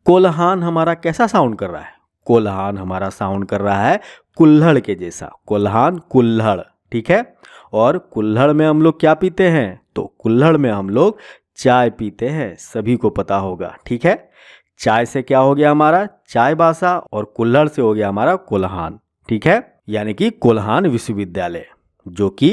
कोल्हान हमारा कैसा साउंड कर रहा है? कोल्हान हमारा साउंड कर रहा है कुल्हड़ के जैसा। कोल्हान, कुल्हड़, ठीक है। और कुल्हड़ में हम लोग क्या पीते हैं? तो कुल्हड़ में हम लोग चाय पीते हैं, सभी को पता होगा, ठीक है। चाय से क्या हो गया हमारा? चायबासा। और कुल्हड़ से हो गया हमारा कोल्हान, ठीक है। यानी कि कोल्हान विश्वविद्यालय जो कि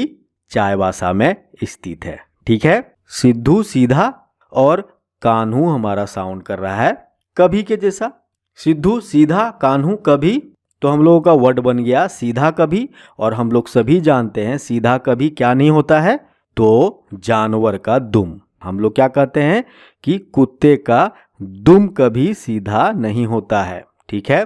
चायबासा में स्थित है, ठीक है। सिद्धू सीधा और कान्हू हमारा साउंड कर रहा है कभी के जैसा। सिद्धू सीधा, कान्हू कभी, तो हम लोगों का वर्ड बन गया सीधा कभी। और हम लोग सभी जानते हैं सीधा कभी क्या नहीं होता है? तो जानवर का दुम। हम लोग क्या कहते हैं कि कुत्ते का दुम कभी सीधा नहीं होता है, ठीक है।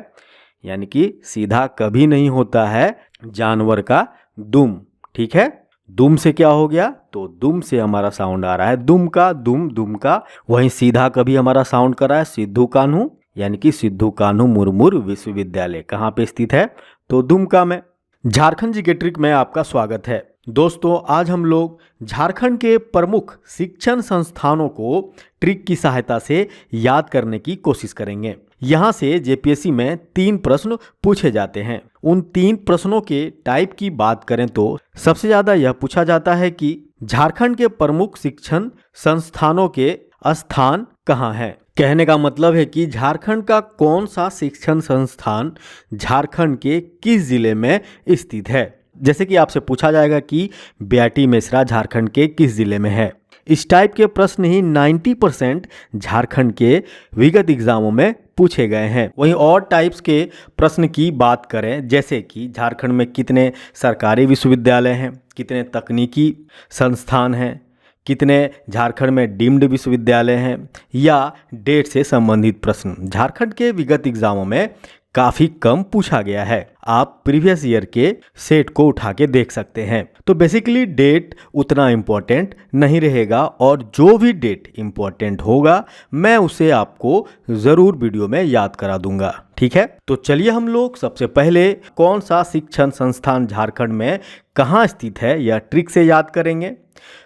यानी कि सीधा कभी नहीं होता है जानवर का दुम, ठीक है। दुम से क्या हो गया? तो दुम से हमारा साउंड आ रहा है दुम का, दुम, दुम का। वहीं सीधा कभी हमारा साउंड कर रहा है सिद्धू कान्हू, यानी कि सिद्धू कान्हू मुर्मू विश्वविद्यालय कहाँ पे स्थित है? तो दुमका में। झारखंड जी के ट्रिक में आपका स्वागत है। दोस्तों, आज हम लोग झारखंड के प्रमुख शिक्षण संस्थानों को ट्रिक की सहायता से याद करने की कोशिश करेंगे। यहाँ से जेपीएससी में 3 प्रश्न पूछे जाते हैं। उन 3 प्रश्नों के टाइप की बात करें तो सबसे ज़्यादा यह पूछा जाता है कि झारखंड के प्रमुख शिक्षण संस्थानों के स्थान कहाँ हैं। कहने का मतलब है कि झारखंड का कौन सा शिक्षण संस्थान झारखंड के किस जिले में स्थित है। जैसे कि आपसे पूछा जाएगा कि बेटी मेसरा झारखंड के किस जिले में है। इस टाइप के प्रश्न ही 90% झारखंड के विगत एग्जामों में पूछे गए हैं। वहीं और टाइप्स के प्रश्न की बात करें, जैसे कि झारखंड में कितने सरकारी विश्वविद्यालय हैं, कितने तकनीकी संस्थान हैं, कितने झारखंड में डीम्ड विश्वविद्यालय हैं, या डेट से संबंधित प्रश्न झारखंड के विगत एग्जामों में काफ़ी कम पूछा गया है। आप प्रीवियस ईयर के सेट को उठा के देख सकते हैं। तो बेसिकली डेट उतना इम्पोर्टेंट नहीं रहेगा, और जो भी डेट इम्पोर्टेंट होगा मैं उसे आपको ज़रूर वीडियो में याद करा दूंगा, ठीक है। तो चलिए हम लोग सबसे पहले कौन सा शिक्षण संस्थान झारखंड में कहाँ स्थित है यह ट्रिक से याद करेंगे।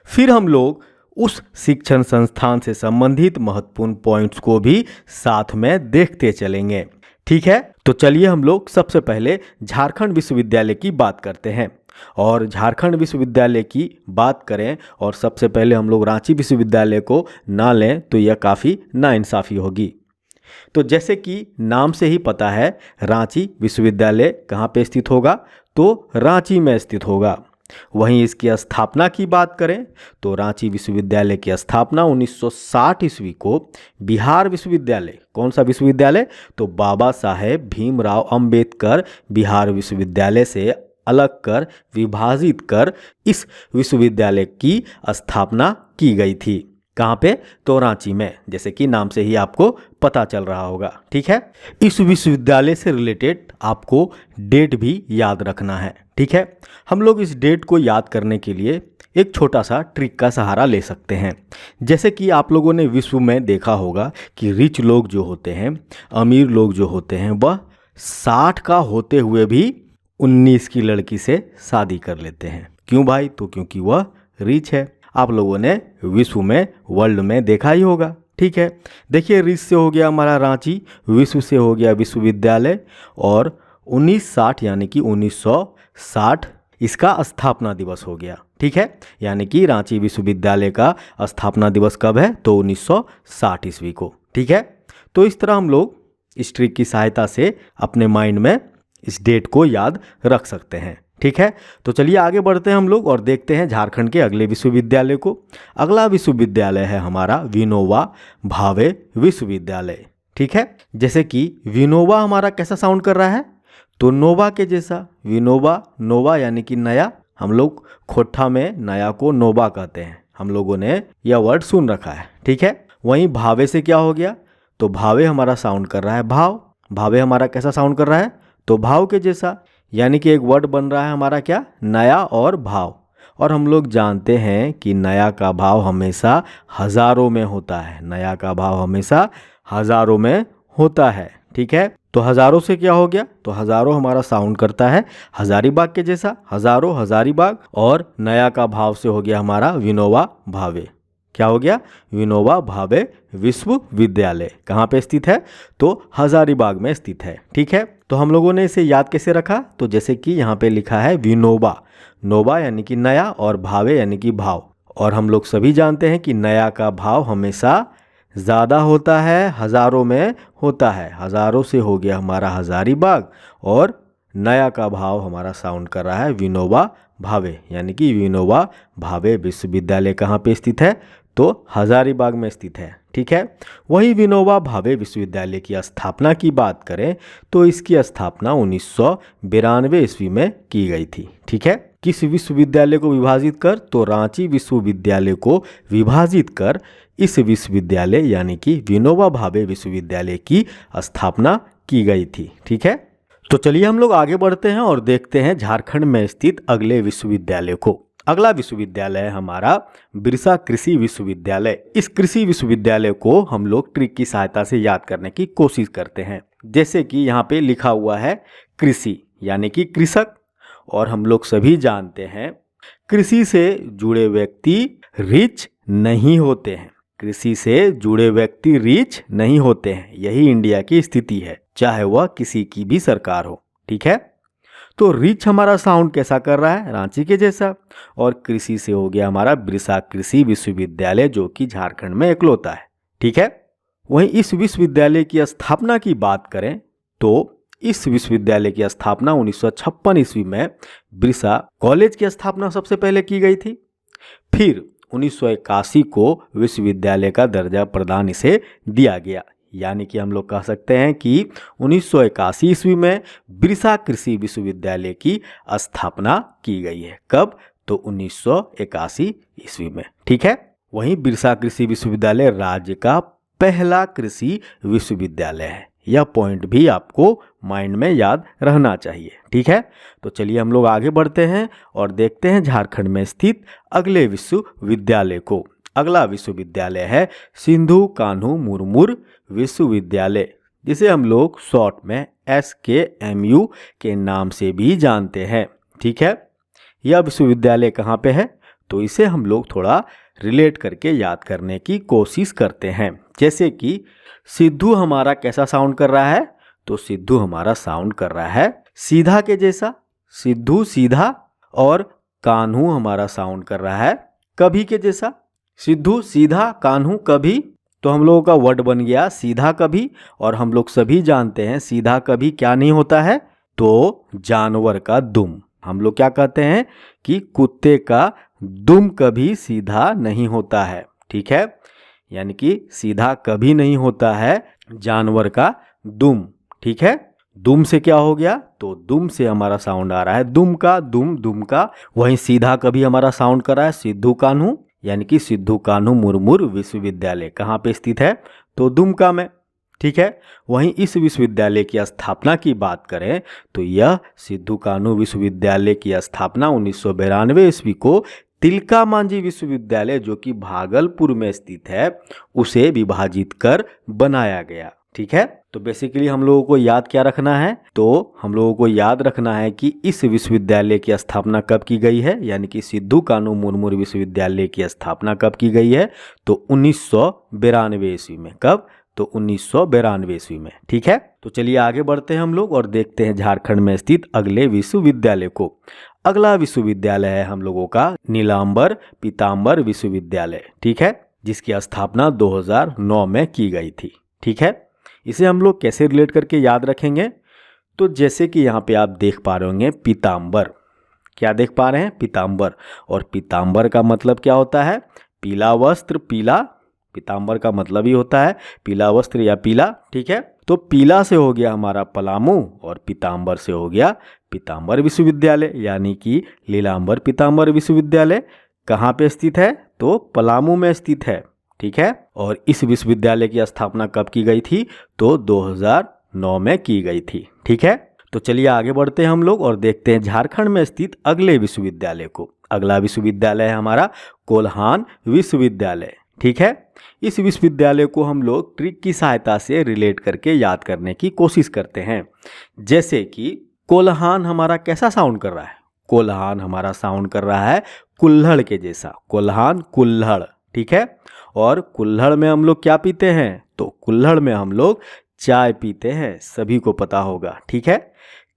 फिर हम लोग उस शिक्षण संस्थान से संबंधित महत्वपूर्ण पॉइंट्स को भी साथ में देखते चलेंगे, ठीक है। तो चलिए हम लोग सबसे पहले झारखंड विश्वविद्यालय की बात करते हैं। और झारखंड विश्वविद्यालय की बात करें और सबसे पहले हम लोग रांची विश्वविद्यालय को ना लें तो यह काफ़ी नाइंसाफ़ी होगी। तो जैसे कि नाम से ही पता है रांची विश्वविद्यालय कहाँ पे स्थित होगा? तो रांची में स्थित होगा। वहीं इसकी स्थापना की बात करें तो रांची विश्वविद्यालय की स्थापना 1960 ईस्वी को बिहार विश्वविद्यालय, कौन सा विश्वविद्यालय? तो बाबा साहेब भीमराव अंबेडकर बिहार विश्वविद्यालय से अलग कर, विभाजित कर इस विश्वविद्यालय की स्थापना की गई थी। कहाँ पे? तो रांची में, जैसे कि नाम से ही आपको पता चल रहा होगा, ठीक है। इस विश्वविद्यालय से रिलेटेड आपको डेट भी याद रखना है, ठीक है। हम लोग इस डेट को याद करने के लिए एक छोटा सा ट्रिक का सहारा ले सकते हैं। जैसे कि आप लोगों ने विश्व में देखा होगा कि रिच लोग जो होते हैं, अमीर लोग जो होते हैं, वह 60 का होते हुए भी 19 की लड़की से शादी कर लेते हैं। क्यों भाई? तो क्योंकि वह रिच है। आप लोगों ने विश्व में, वर्ल्ड में देखा ही होगा, ठीक है। देखिए, रिच से हो गया हमारा रांची, विश्व से हो गया विश्वविद्यालय, और 1960 यानी कि 1960 इसका स्थापना दिवस हो गया, ठीक है। यानी कि रांची विश्वविद्यालय का स्थापना दिवस कब है? तो 1960 ईस्वी को, ठीक है। तो इस तरह हम लोग इस ट्रिक की सहायता से अपने माइंड में इस डेट को याद रख सकते हैं, ठीक है। तो चलिए आगे बढ़ते हैं हम लोग और देखते हैं झारखंड के अगले विश्वविद्यालय को। अगला विश्वविद्यालय है हमारा विनोबा भावे विश्वविद्यालय, ठीक है। जैसे कि विनोबा हमारा कैसा साउंड कर रहा है? तो नोवा के जैसा। विनोबा, नोवा यानी कि नया। हम लोग खोट्ठा में नया को नोबा कहते हैं। हम लोगों ने यह वर्ड सुन रखा है, ठीक है। वहीं भावे से क्या हो गया? तो भावे हमारा साउंड कर रहा है भाव। भावे हमारा कैसा साउंड कर रहा है? तो भाव के जैसा। यानी कि एक वर्ड बन रहा है हमारा क्या? नया और भाव। और हम लोग जानते हैं कि नया का भाव हमेशा हज़ारों में होता है। नया का भाव हमेशा हज़ारों में होता है, ठीक है। तो हज़ारों से क्या हो गया? तो हज़ारों हमारा साउंड करता है हज़ारीबाग के जैसा। हज़ारों, हज़ारीबाग। और नया का भाव से हो गया हमारा विनोबा भावे, क्या हो गया, विनोबा भावे विश्वविद्यालय। कहाँ पे स्थित है, तो हजारीबाग में स्थित है। ठीक है, तो हम लोगों ने इसे याद कैसे रखा, तो जैसे कि यहाँ पे लिखा है विनोबा, नोबा यानी कि नया और भावे यानी कि भाव, और हम लोग सभी जानते हैं कि नया का भाव हमेशा ज़्यादा होता है, हज़ारों में होता है। हज़ारों से हो गया हमारा हजारीबाग, और नया का भाव हमारा साउंड कर रहा है विनोबा भावे, यानी कि विनोबा भावे विश्वविद्यालय कहाँ पे स्थित है, तो हजारीबाग में स्थित है। ठीक है, वहीं विनोबा भावे विश्वविद्यालय की स्थापना की बात करें तो इसकी स्थापना 1992 ईस्वी में की गई थी। ठीक है, किस विश्वविद्यालय को विभाजित कर, तो रांची विश्वविद्यालय को विभाजित कर इस विश्वविद्यालय यानी कि विनोबा भावे विश्वविद्यालय की स्थापना की गई थी। ठीक है, तो चलिए हम लोग आगे बढ़ते हैं और देखते हैं झारखंड में स्थित अगले विश्वविद्यालय को। अगला विश्वविद्यालय है हमारा बिरसा कृषि विश्वविद्यालय। इस कृषि विश्वविद्यालय को हम लोग ट्रिक की सहायता से याद करने की कोशिश करते हैं। जैसे कि यहाँ पे लिखा हुआ है कृषि यानी कि कृषक, और हम लोग सभी जानते हैं कृषि से जुड़े व्यक्ति रिच नहीं होते हैं। कृषि से जुड़े व्यक्ति रिच नहीं होते हैं, यही इंडिया की स्थिति है, चाहे वह किसी की भी सरकार हो। ठीक है, तो रिच हमारा साउंड कैसा कर रहा है, रांची के जैसा, और कृषि से हो गया हमारा बिरसा कृषि विश्वविद्यालय जो कि झारखंड में इकलौता है। ठीक है, वहीं इस विश्वविद्यालय की स्थापना की बात करें तो इस विश्वविद्यालय की स्थापना 1956 ईस्वी में बिरसा कॉलेज की स्थापना सबसे पहले की गई थी। फिर 1981 को विश्वविद्यालय का दर्जा प्रदान इसे दिया गया, यानी कि हम लोग कह सकते हैं कि 1981 ईस्वी में बिरसा कृषि विश्वविद्यालय की स्थापना की गई है। कब, तो 1981 ईस्वी में। ठीक है, वहीं बिरसा कृषि विश्वविद्यालय राज्य का पहला कृषि विश्वविद्यालय है। यह पॉइंट भी आपको माइंड में याद रहना चाहिए। ठीक है, तो चलिए हम लोग आगे बढ़ते हैं और देखते हैं झारखंड में स्थित अगले विश्वविद्यालय को। अगला विश्वविद्यालय है सिंधु कान्हू मुर्मू विश्वविद्यालय, जिसे हम लोग शॉर्ट में SKMU के नाम से भी जानते हैं। ठीक है, यह विश्वविद्यालय कहाँ पे है, तो इसे हम लोग थोड़ा रिलेट करके याद करने की कोशिश करते हैं। जैसे कि सिद्धू हमारा कैसा साउंड कर रहा है, तो सिद्धू हमारा साउंड कर रहा है सीधा के जैसा, सिद्धू सीधा, और कान्हू हमारा साउंड कर रहा है कभी के जैसा। सिद्धू सीधा, कान्हू कभी, तो हम लोगों का वर्ड बन गया सीधा कभी, और हम लोग सभी जानते हैं सीधा कभी क्या नहीं होता है, तो जानवर का दुम। हम लोग क्या कहते हैं कि कुत्ते का दुम कभी सीधा नहीं होता है। ठीक है, यानी कि सीधा कभी नहीं होता है जानवर का दुम। ठीक है, दुम से क्या हो गया, तो दुम से हमारा साउंड आ रहा है दुम का, दुम, दुम का। वहीं सीधा कभी हमारा साउंड कर रहा है सिद्धू कान्हू, यानी कि सिद्धू कान्हू मुर्मू विश्वविद्यालय कहाँ पे स्थित है, तो दुमका में। ठीक है, वहीं इस विश्वविद्यालय की स्थापना की बात करें तो यह सिद्धू कान्हू विश्वविद्यालय की स्थापना 1992 ईस्वी को तिलका मांझी विश्वविद्यालय जो कि भागलपुर में स्थित है उसे विभाजित कर बनाया गया। ठीक है, तो बेसिकली हम लोगों को याद क्या रखना है, तो हम लोगों को याद रखना है कि इस विश्वविद्यालय की स्थापना कब की गई है, यानी कि सिद्धू कान्हू मुर्मू विश्वविद्यालय की स्थापना कब की गई है, तो 1992 ईस्वी में। कब, तो 1992 ईस्वी में। ठीक है, तो चलिए आगे बढ़ते हैं हम लोग और देखते हैं झारखंड में स्थित अगले विश्वविद्यालय को। अगला विश्वविद्यालय है हम लोगों का नीलांबर पीताम्बर विश्वविद्यालय। ठीक है, जिसकी स्थापना 2009 में की गई थी। ठीक है, इसे हम लोग कैसे रिलेट करके याद रखेंगे, तो जैसे कि यहाँ पे आप देख पा रहे होंगे पीताम्बर, क्या देख पा रहे हैं, पीताम्बर, और पीताम्बर का मतलब क्या होता है, पीला वस्त्र, पीला, पीताम्बर का मतलब ही होता है पीला वस्त्र या पीला। ठीक है, तो पीला से हो गया हमारा पलामू और पीताम्बर से हो गया पीताम्बर विश्वविद्यालय, यानी कि नीलांबर पीताम्बर विश्वविद्यालय कहाँ पे स्थित है, तो पलामू में स्थित है। ठीक है, और इस विश्वविद्यालय की स्थापना कब की गई थी, तो 2009 में की गई थी। ठीक है, तो चलिए आगे बढ़ते हैं हम लोग और देखते हैं झारखंड में स्थित अगले विश्वविद्यालय को। अगला विश्वविद्यालय है हमारा कोल्हान विश्वविद्यालय। ठीक है, इस विश्वविद्यालय को हम लोग ट्रिक की सहायता से रिलेट करके याद करने की कोशिश करते हैं। जैसे कि कोल्हान हमारा कैसा साउंड कर रहा है, कोल्हान हमारा साउंड कर रहा है कुल्हड़ के जैसा, कोल्हान कुल्हड़। ठीक है। और कुल्हड़ में हम लोग क्या पीते हैं, तो कुल्हड़ में हम लोग चाय पीते हैं, सभी को पता होगा। ठीक है,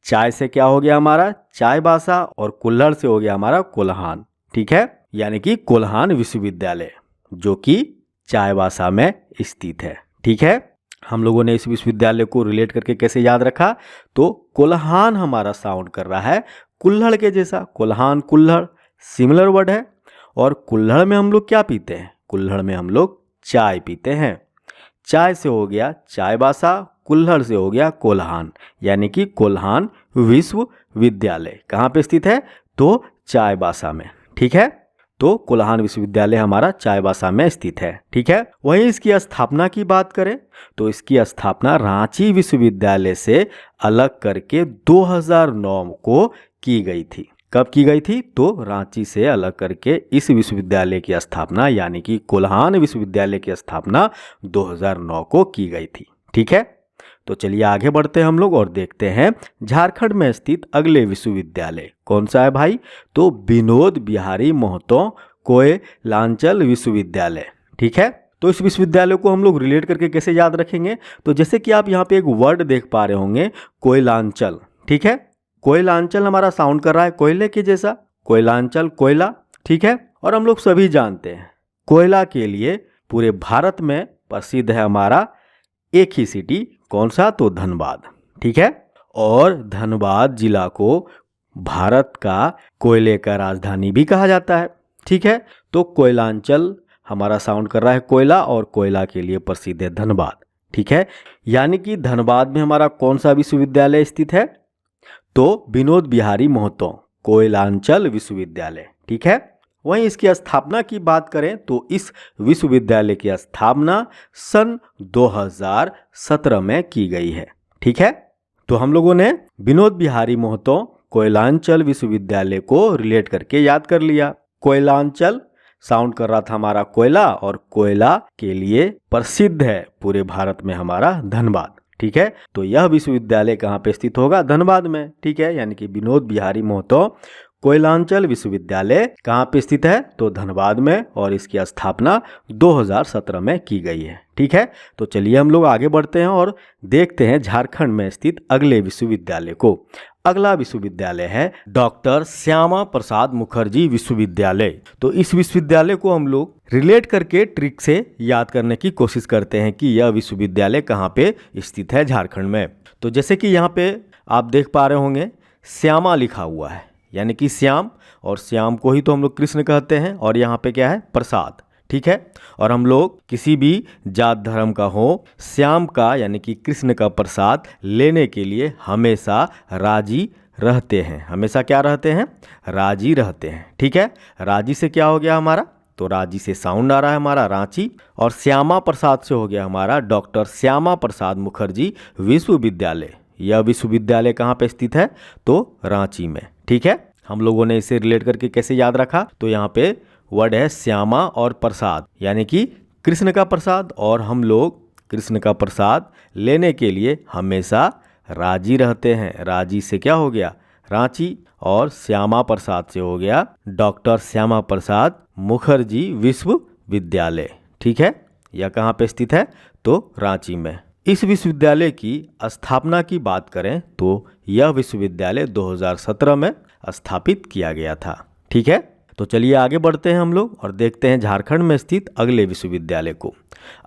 चाय से क्या हो गया हमारा चायबासा, और कुल्हड़ से हो गया हमारा कोल्हान। ठीक है, यानी कि कोल्हान विश्वविद्यालय जो कि चायबासा में स्थित है। ठीक है, हम लोगों ने इस विश्वविद्यालय को रिलेट करके कैसे याद रखा, तो कोल्हान हमारा साउंड कर रहा है कुल्हड़ के जैसा। कोल्हान कुल्हड़ सिमिलर वर्ड है। और कुल्हड़ में हम लोग क्या पीते हैं, कुल्हड़ में हम लोग चाय पीते हैं। चाय से हो गया चायबासा, कुल्हड़ से हो गया कोल्हान, यानी कि कोल्हान विश्वविद्यालय कहाँ पे स्थित है, तो चायबासा में। ठीक है, तो कोल्हान विश्वविद्यालय हमारा चायबासा में स्थित है। ठीक है, वहीं इसकी स्थापना की बात करें तो इसकी स्थापना रांची विश्वविद्यालय से अलग करके 2009 को की गई थी। कब की गई थी, तो रांची से अलग करके इस विश्वविद्यालय की स्थापना यानी कि कोल्हान विश्वविद्यालय की स्थापना 2009 को की गई थी। ठीक है, तो चलिए आगे बढ़ते हैं हम लोग और देखते हैं झारखंड में स्थित अगले विश्वविद्यालय कौन सा है भाई, तो विनोद बिहारी महतो कोयलांचल विश्वविद्यालय। ठीक है, तो इस विश्वविद्यालय को हम लोग रिलेट करके कैसे याद रखेंगे, तो जैसे कि आप यहाँ पे एक वर्ड देख पा रहे होंगे कोयलांचल। ठीक है, कोयलांचल हमारा साउंड कर रहा है कोयले के जैसा, कोयलांचल कोयला। ठीक है, और हम लोग सभी जानते हैं कोयला के लिए पूरे भारत में प्रसिद्ध है हमारा एक ही सिटी, कौन सा, तो धनबाद। ठीक है, और धनबाद जिला को भारत का कोयले का राजधानी भी कहा जाता है। ठीक है, तो कोयलांचल हमारा साउंड कर रहा है कोयला, और कोयला के लिए प्रसिद्ध है धनबाद। ठीक है, यानी कि धनबाद में हमारा कौन सा विश्वविद्यालय स्थित है, तो विनोद बिहारी महतो कोयलांचल विश्वविद्यालय। ठीक है, वहीं इसकी स्थापना की बात करें तो इस विश्वविद्यालय की स्थापना सन 2017 में की गई है। ठीक है, तो हम लोगों ने विनोद बिहारी महतो कोयलांचल विश्वविद्यालय को रिलेट करके याद कर लिया। कोयलांचल साउंड कर रहा था हमारा कोयला, और कोयला के लिए प्रसिद्ध है पूरे भारत में हमारा धनबाद। ठीक है, तो यह विश्वविद्यालय कहाँ पे स्थित होगा, धनबाद में। ठीक है, यानी कि विनोद बिहारी महतो कोयलांचल विश्वविद्यालय कहाँ पे स्थित है, तो धनबाद में, और इसकी स्थापना 2017 में की गई है। ठीक है, तो चलिए हम लोग आगे बढ़ते हैं और देखते हैं झारखंड में स्थित अगले विश्वविद्यालय को। अगला विश्वविद्यालय है डॉक्टर श्यामा प्रसाद मुखर्जी विश्वविद्यालय। तो इस विश्वविद्यालय को हम लोग रिलेट करके ट्रिक से याद करने की कोशिश करते हैं कि यह विश्वविद्यालय कहाँ पे स्थित है झारखंड में। तो जैसे कि यहाँ पे आप देख पा रहे होंगे श्यामा लिखा हुआ है, यानी कि श्याम, और श्याम को ही तो हम लोग कृष्ण कहते हैं, और यहाँ पे क्या है प्रसाद। ठीक है, और हम लोग किसी भी जात धर्म का हो, श्याम का यानी कि कृष्ण का प्रसाद लेने के लिए हमेशा राजी रहते हैं। हमेशा क्या रहते हैं, राजी रहते हैं। ठीक है, राजी से क्या हो गया हमारा, तो राजी से साउंड आ रहा है हमारा रांची, और श्यामा प्रसाद से हो गया हमारा डॉक्टर श्यामा प्रसाद मुखर्जी विश्वविद्यालय। यह विश्वविद्यालय कहाँ पे स्थित है, तो रांची में। ठीक है, हम लोगों ने इसे रिलेट करके कैसे याद रखा, तो यहाँ पे वर्ड है श्यामा और प्रसाद, यानी कि कृष्ण का प्रसाद, और हम लोग कृष्ण का प्रसाद लेने के लिए हमेशा राजी रहते हैं। राजी से क्या हो गया रांची, और श्यामा प्रसाद से हो गया डॉक्टर श्यामा प्रसाद मुखर्जी विश्वविद्यालय। ठीक है, यह कहाँ पे स्थित है, तो रांची में। इस विश्वविद्यालय की स्थापना की बात करें तो यह विश्वविद्यालय 2017 में स्थापित किया गया था। ठीक है, तो चलिए आगे बढ़ते हैं हम लोग और देखते हैं झारखंड में स्थित अगले विश्वविद्यालय को।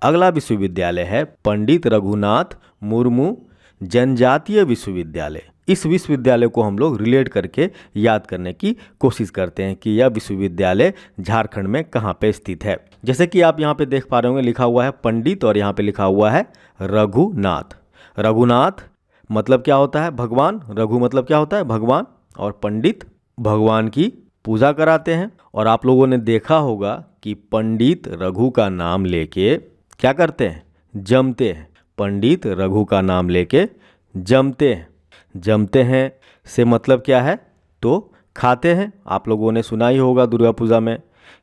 अगला विश्वविद्यालय है पंडित रघुनाथ मुर्मू जनजातीय विश्वविद्यालय। इस विश्वविद्यालय को हम लोग रिलेट करके याद करने की कोशिश करते हैं कि यह विश्वविद्यालय झारखंड में कहाँ पे स्थित है। जैसे कि आप यहाँ पे देख पा रहे होंगे लिखा हुआ है पंडित, और यहाँ पे लिखा हुआ है रघुनाथ। रघुनाथ मतलब क्या होता है, भगवान। रघु मतलब क्या होता है, भगवान, और पंडित भगवान की पूजा कराते हैं। और आप लोगों ने देखा होगा कि पंडित रघु का नाम लेके क्या करते हैं, जमते हैं। पंडित रघु का नाम लेके जमते हैं। जमते हैं से मतलब क्या है, तो खाते हैं। आप लोगों ने सुना ही होगा दुर्गा पूजा में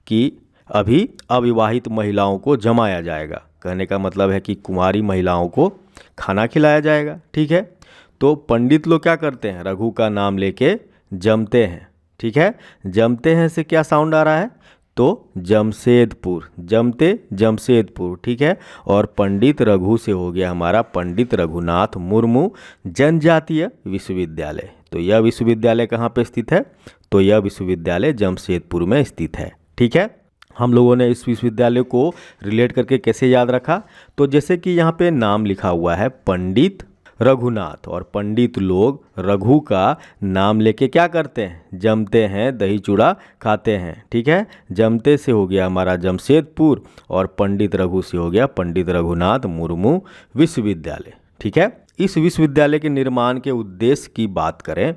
कि अभी अविवाहित महिलाओं को जमाया जाएगा। कहने का मतलब है कि कुंवारी महिलाओं को खाना खिलाया जाएगा। ठीक है, तो पंडित लोग क्या करते हैं, रघु का नाम लेके जमते हैं। ठीक है, जमते हैं से क्या साउंड आ रहा है, तो तो जमशेदपुर, जमते जमशेदपुर, ठीक है। और पंडित रघु से हो गया हमारा पंडित रघुनाथ मुर्मू जनजातीय विश्वविद्यालय। तो यह विश्वविद्यालय कहाँ पे स्थित है? तो यह विश्वविद्यालय जमशेदपुर में स्थित है, ठीक है। हम लोगों ने इस विश्वविद्यालय को रिलेट करके कैसे याद रखा? तो जैसे कि यहाँ पे नाम लिखा हुआ है पंडित रघुनाथ, और पंडित लोग रघु का नाम लेके क्या करते हैं? जमते हैं, दही चूड़ा खाते हैं, ठीक है। जमते से हो गया हमारा जमशेदपुर और पंडित रघु से हो गया पंडित रघुनाथ मुर्मू विश्वविद्यालय, ठीक है। इस विश्वविद्यालय के निर्माण के उद्देश्य की बात करें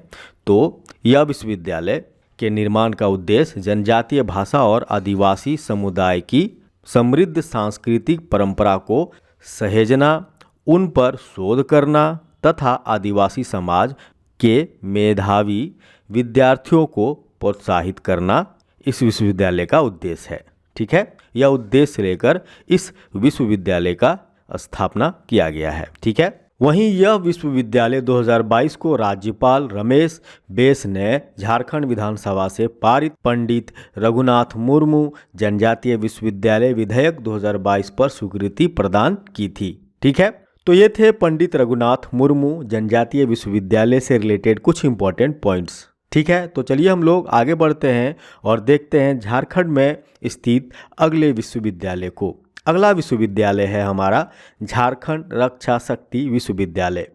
तो यह विश्वविद्यालय के निर्माण का उद्देश्य जनजातीय भाषा और आदिवासी समुदाय की समृद्ध सांस्कृतिक परंपरा को सहेजना, उन पर शोध करना तथा आदिवासी समाज के मेधावी विद्यार्थियों को प्रोत्साहित करना इस विश्वविद्यालय का उद्देश्य है, ठीक है। यह उद्देश्य लेकर इस विश्वविद्यालय का स्थापना किया गया है, ठीक है। वहीं यह विश्वविद्यालय 2022 को राज्यपाल रमेश बैस ने झारखंड विधानसभा से पारित पंडित रघुनाथ मुर्मू जनजातीय विश्वविद्यालय विधेयक 2022 पर स्वीकृति प्रदान की थी, ठीक है। तो ये थे पंडित रघुनाथ मुर्मू जनजातीय विश्वविद्यालय से रिलेटेड कुछ इंपॉर्टेंट पॉइंट्स, ठीक है। तो चलिए हम लोग आगे बढ़ते हैं और देखते हैं झारखंड में स्थित अगले विश्वविद्यालय को। अगला विश्वविद्यालय है हमारा झारखंड रक्षा शक्ति विश्वविद्यालय,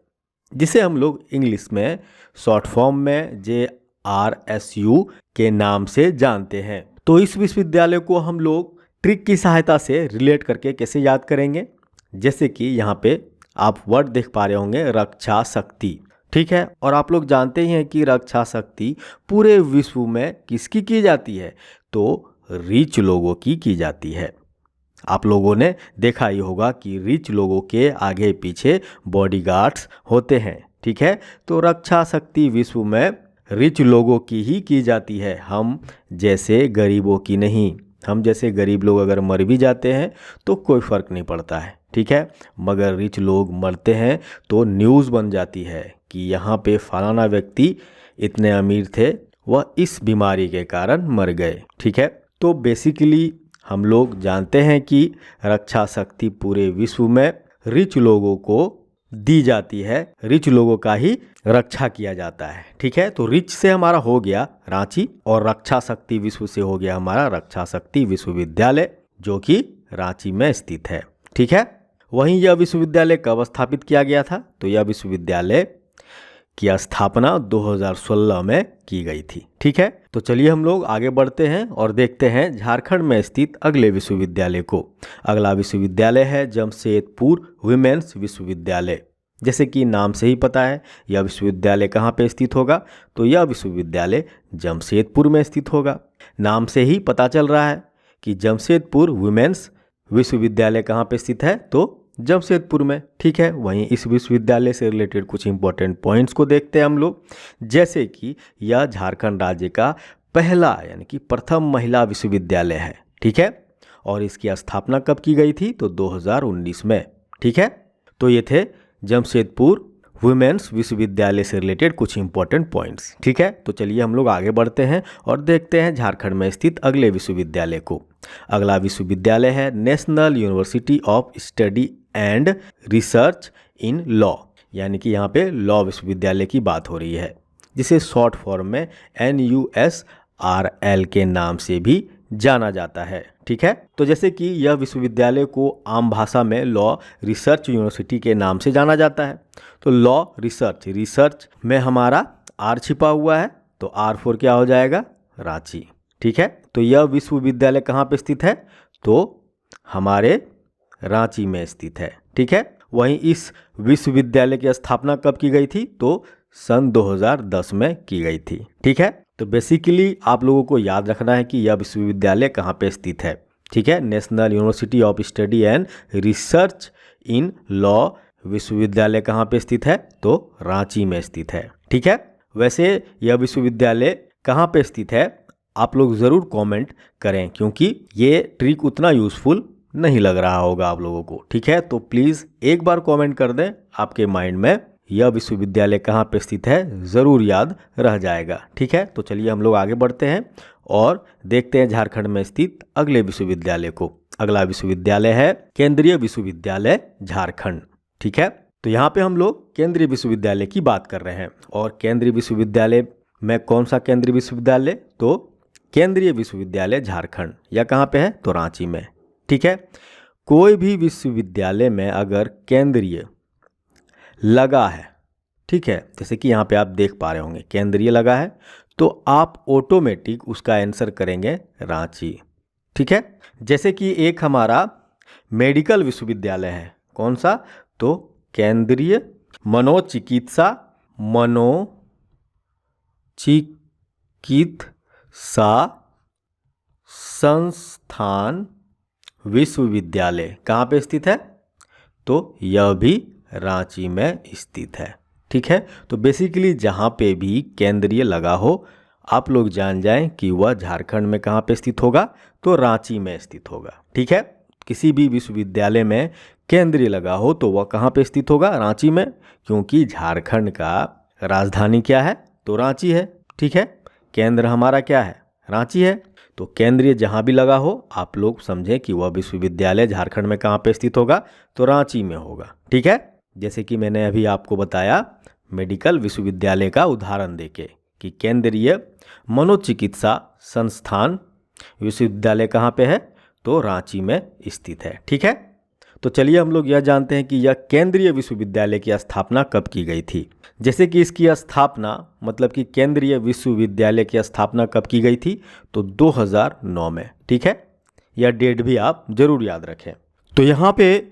जिसे हम लोग इंग्लिश में शॉर्ट फॉर्म में JRSU के नाम से जानते हैं। तो इस विश्वविद्यालय को हम लोग ट्रिक की सहायता से रिलेट करके कैसे याद करेंगे? जैसे कि यहाँ पे आप वर्ड देख पा रहे होंगे रक्षा शक्ति, ठीक है। और आप लोग जानते ही हैं कि रक्षा शक्ति पूरे विश्व में किसकी की जाती है? तो रिच लोगों की जाती है। आप लोगों ने देखा ही होगा कि रिच लोगों के आगे पीछे बॉडीगार्ड्स होते हैं, ठीक है। तो रक्षा शक्ति विश्व में रिच लोगों की जाती है, हम जैसे गरीबों की नहीं। हम जैसे गरीब लोग अगर मर भी जाते हैं तो कोई फ़र्क नहीं पड़ता है, ठीक है। मगर रिच लोग मरते हैं तो न्यूज़ बन जाती है कि यहाँ पे फलाना व्यक्ति इतने अमीर थे, वह इस बीमारी के कारण मर गए, ठीक है। तो बेसिकली हम लोग जानते हैं कि रक्षा शक्ति पूरे विश्व में रिच लोगों को दी जाती है, रिच लोगों का ही रक्षा किया जाता है, ठीक है। तो रिच से हमारा हो गया रांची और रक्षा शक्ति विश्व से हो गया हमारा रक्षा शक्ति विश्वविद्यालय, जो कि रांची में स्थित है, ठीक है। वहीं यह विश्वविद्यालय कब स्थापित किया गया था? तो यह विश्वविद्यालय की स्थापना 2016 में की गई थी, ठीक है। तो चलिए हम लोग आगे बढ़ते हैं और देखते हैं झारखंड में स्थित अगले विश्वविद्यालय को। अगला विश्वविद्यालय है जमशेदपुर वुमेन्स विश्वविद्यालय। जैसे कि नाम से ही पता है यह विश्वविद्यालय कहाँ पे स्थित होगा? तो यह विश्वविद्यालय जमशेदपुर में स्थित होगा। नाम से ही पता चल रहा है कि जमशेदपुर वुमेन्स विश्वविद्यालय कहाँ पे स्थित है? तो जमशेदपुर में, ठीक है। वहीं इस विश्वविद्यालय से रिलेटेड कुछ इंपॉर्टेंट पॉइंट्स को देखते हैं हम लोग। जैसे कि यह झारखंड राज्य का पहला यानी कि प्रथम महिला विश्वविद्यालय है, ठीक है। और इसकी स्थापना कब की गई थी? तो 2019 में, ठीक है। तो ये थे जमशेदपुर वुमेन्स विश्वविद्यालय से रिलेटेड कुछ इंपॉर्टेंट पॉइंट्स, ठीक है। तो चलिए हम लोग आगे बढ़ते हैं और देखते हैं झारखंड में स्थित अगले विश्वविद्यालय को। अगला विश्वविद्यालय है national university of study and research in law, यानी कि यहाँ पे लॉ विश्वविद्यालय की बात हो रही है, जिसे शॉर्ट फॉर्म में NUSRL के नाम से भी जाना जाता है, ठीक है। तो जैसे कि यह विश्वविद्यालय को आम भाषा में लॉ रिसर्च यूनिवर्सिटी के नाम से जाना जाता है। तो लॉ रिसर्च में हमारा R छिपा हुआ है, तो R4 क्या हो जाएगा? रांची, ठीक है। तो यह विश्वविद्यालय कहाँ पे स्थित है? तो हमारे रांची में स्थित है, ठीक है। वहीं इस विश्वविद्यालय की स्थापना कब की गई थी? तो सन 2010 में की गई थी, ठीक है। तो बेसिकली आप लोगों को याद रखना है कि यह विश्वविद्यालय कहाँ पे स्थित है, ठीक है। National university of study and research in law विश्वविद्यालय कहाँ पे स्थित है? तो रांची में स्थित है, ठीक है। वैसे यह विश्वविद्यालय कहाँ पे स्थित है आप लोग ज़रूर कमेंट करें, क्योंकि ये ट्रिक उतना यूज़फुल नहीं लग रहा होगा आप लोगों को, ठीक है। तो प्लीज़ एक बार कमेंट कर दें, आपके माइंड में यह विश्वविद्यालय कहाँ पे स्थित है ज़रूर याद रह जाएगा। ठीक है, तो चलिए हम लोग आगे बढ़ते हैं और देखते हैं झारखंड में स्थित अगले विश्वविद्यालय को। अगला विश्वविद्यालय है केंद्रीय विश्वविद्यालय झारखंड। ठीक है, तो यहाँ पे हम लोग केंद्रीय विश्वविद्यालय की बात कर रहे हैं। और केंद्रीय विश्वविद्यालय में कौन सा केंद्रीय विश्वविद्यालय, तो केंद्रीय विश्वविद्यालय झारखंड। या कहाँ पे है, तो रांची में। ठीक है, कोई भी विश्वविद्यालय में अगर केंद्रीय लगा है, ठीक है, जैसे कि यहाँ पे आप देख पा रहे होंगे केंद्रीय लगा है, तो आप ऑटोमेटिक उसका आंसर करेंगे रांची। ठीक है, जैसे कि एक हमारा मेडिकल विश्वविद्यालय है, कौन सा, तो केंद्रीय मनोचिकित्सा संस्थान विश्वविद्यालय कहाँ पे स्थित है, तो यह भी रांची में स्थित है। ठीक है, तो बेसिकली जहाँ पे भी केंद्रीय लगा हो आप लोग जान जाएं कि वह झारखंड में कहाँ पे स्थित होगा, तो रांची में स्थित होगा। ठीक है, किसी भी विश्वविद्यालय में केंद्रीय लगा हो तो वह कहाँ पे स्थित होगा, रांची में, क्योंकि झारखंड का राजधानी क्या है, तो रांची है। ठीक है, केंद्र हमारा क्या है, रांची है। तो केंद्रीय जहाँ भी लगा हो आप लोग समझें कि वह विश्वविद्यालय झारखंड में कहाँ पे स्थित होगा, तो रांची में होगा। ठीक है, जैसे कि मैंने अभी आपको बताया मेडिकल विश्वविद्यालय का उदाहरण देके कि केंद्रीय मनोचिकित्सा संस्थान विश्वविद्यालय कहाँ पे है, तो रांची में स्थित है। ठीक है, तो चलिए हम लोग यह जानते हैं कि यह केंद्रीय विश्वविद्यालय की स्थापना कब की गई थी। जैसे कि इसकी स्थापना मतलब कि केंद्रीय विश्वविद्यालय की स्थापना कब की गई थी, तो 2009 में। ठीक है, यह डेट भी आप जरूर याद रखें। तो यहाँ पे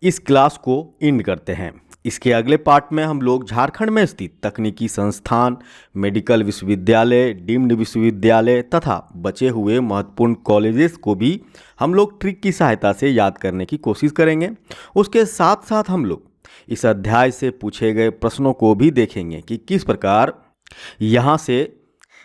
इस क्लास को एंड करते हैं। इसके अगले पार्ट में हम लोग झारखंड में स्थित तकनीकी संस्थान, मेडिकल विश्वविद्यालय, डीम्ड विश्वविद्यालय तथा बचे हुए महत्वपूर्ण कॉलेजेस को भी हम लोग ट्रिक की सहायता से याद करने की कोशिश करेंगे। उसके साथ साथ हम लोग इस अध्याय से पूछे गए प्रश्नों को भी देखेंगे कि किस प्रकार यहाँ से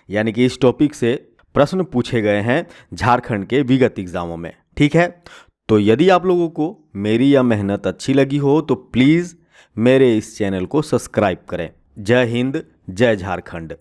यानी कि इस टॉपिक से प्रश्न पूछे गए हैं झारखंड के विगत एग्जामों में। ठीक है, तो यदि आप लोगों को मेरी यह मेहनत अच्छी लगी हो तो प्लीज़ मेरे इस चैनल को सब्सक्राइब करें। जय हिंद, जय झारखंड।